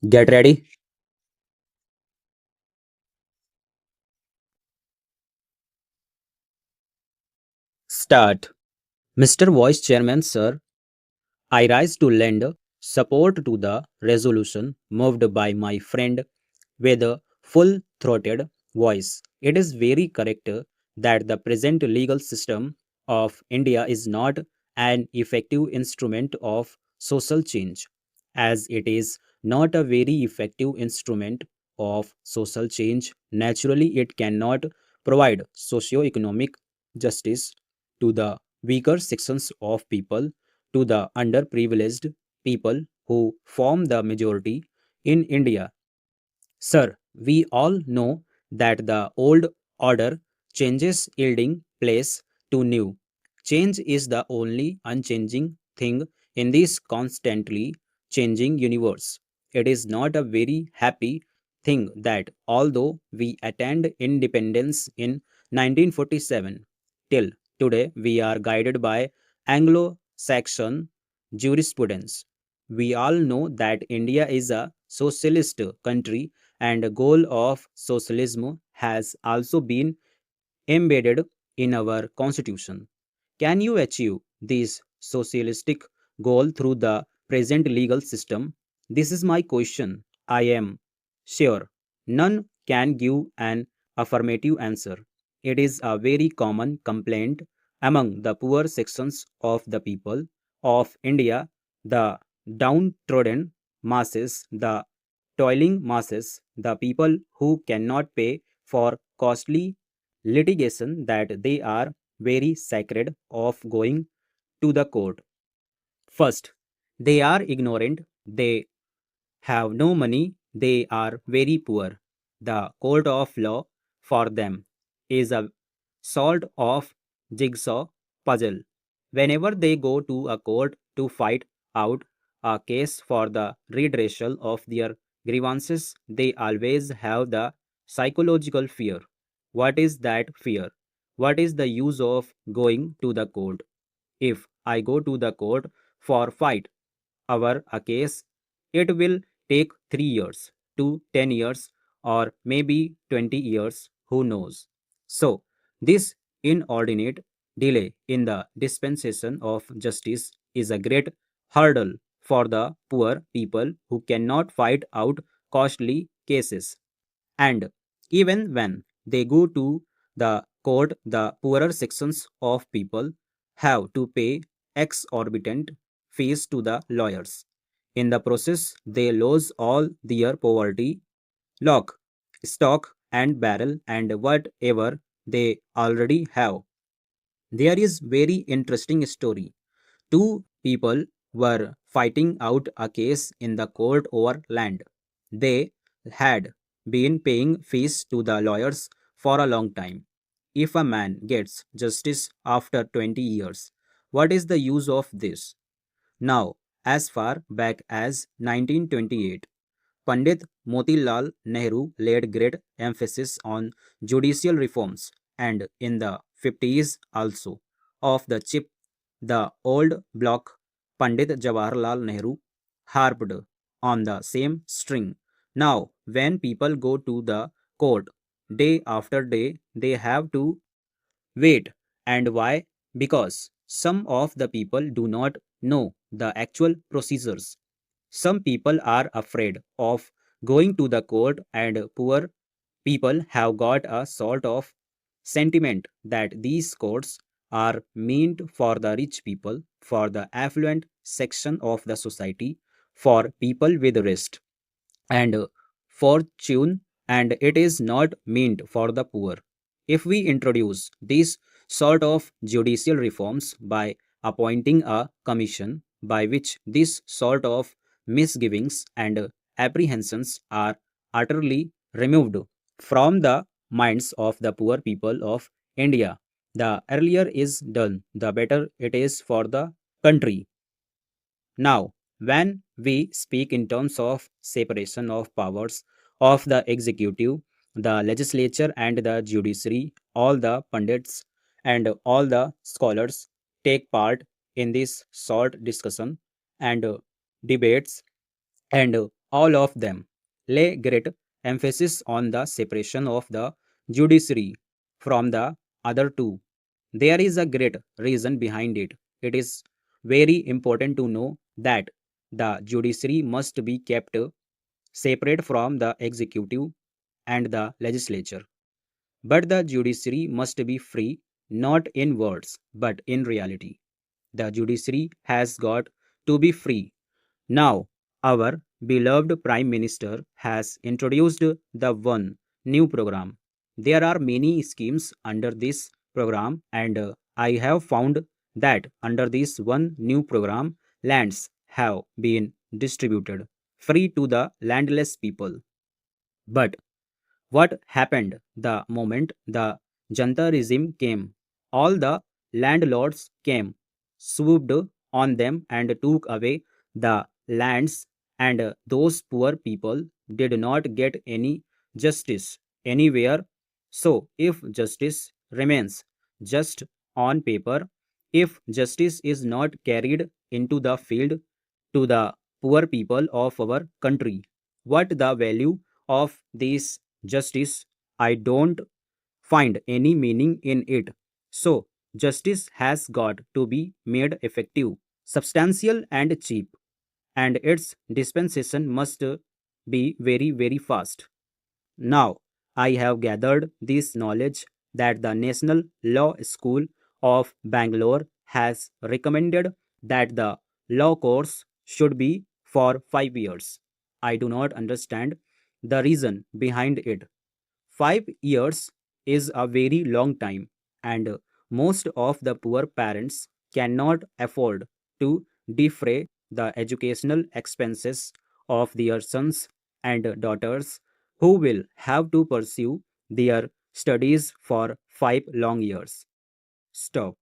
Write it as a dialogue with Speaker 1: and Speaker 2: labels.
Speaker 1: Get ready. Start. Mr. Vice Chairman, sir, I rise to lend support to the resolution moved by my friend with a full throated voice. It is very correct that the present legal system of India is not an effective instrument of social change, as it is not a very effective instrument of social change. Naturally, it cannot provide socio-economic justice to the weaker sections of people, to the underprivileged people who form the majority in India. Sir, we all know that the old order changes yielding place to new. Change is the only unchanging thing in this constantly changing universe. It is not a very happy thing that although we attained independence in 1947, till today we are guided by Anglo Saxon jurisprudence. We all know that India is a socialist country and the goal of socialism has also been embedded in our constitution. Can you achieve this socialistic goal through the present legal system? This is my question. I am sure none can give an affirmative answer. It is a very common complaint among the poor sections of the people of India, the downtrodden masses, the toiling masses, the people who cannot pay for costly litigation, that they are very sacred of going to the court. First, they are ignorant, they have no money, they are very poor. The court of law for them is a sort of jigsaw puzzle. Whenever they go to a court to fight out a case for the redressal of their grievances, they always have the psychological fear. What is that fear? What is the use of going to the court? If I go to the court for fight over a case, it will take 3 years to 10 years or maybe 20 years, who knows. So, this inordinate delay in the dispensation of justice is a great hurdle for the poor people who cannot fight out costly cases. And even when they go to the court, the poorer sections of people have to pay exorbitant fees to the lawyers. In the process, they lose all their poverty, lock, stock, and barrel, and whatever they already have. There is very interesting story. Two people were fighting out a case in the court over land. They had been paying fees to the lawyers for a long time. If a man gets justice after 20 years, what is the use of this? Now, as far back as 1928, Pandit Motilal Nehru laid great emphasis on judicial reforms, and in the 50s also of the chip, the old block Pandit Jawaharlal Nehru harped on the same string. Now, when people go to the court day after day, they have to wait. And why? Because some of the people do not know the actual procedures. Some people are afraid of going to the court, and poor people have got a sort of sentiment that these courts are meant for the rich people, for the affluent section of the society, for people with rest and fortune, and it is not meant for the poor. If we introduce these sort of judicial reforms by appointing a commission by which this sort of misgivings and apprehensions are utterly removed from the minds of the poor people of India, the earlier is done, the better it is for the country. Now, when we speak in terms of separation of powers of the executive, the legislature, and the judiciary, all the pundits and all the scholars take part in this short discussion and debates, and All of them lay great emphasis on the separation of the judiciary from the other two. There is a great reason behind it. It is very important to know that the judiciary must be kept separate from the executive and the legislature. But the judiciary must be free, not in words, but in reality. The judiciary has got to be free. Now, our beloved Prime Minister has introduced the one new program. There are many schemes under this program, and I have found that under this one new program, lands have been distributed free to the landless people. But what happened the moment the Janta regime came? All the landlords came, swooped on them, and took away the lands, and those poor people did not get any justice anywhere. So, if justice remains just on paper, if justice is not carried into the field to the poor people of our country, what the value of this justice? I don't find any meaning in it. So, justice has got to be made effective, substantial, and cheap, and its dispensation must be very, very fast. Now, I have gathered this knowledge that the National Law School of Bangalore has recommended that the law course should be for 5 years. I do not understand the reason behind it. 5 years is a very long time, and most of the poor parents cannot afford to defray the educational expenses of their sons and daughters who will have to pursue their studies for 5 long years. Stop.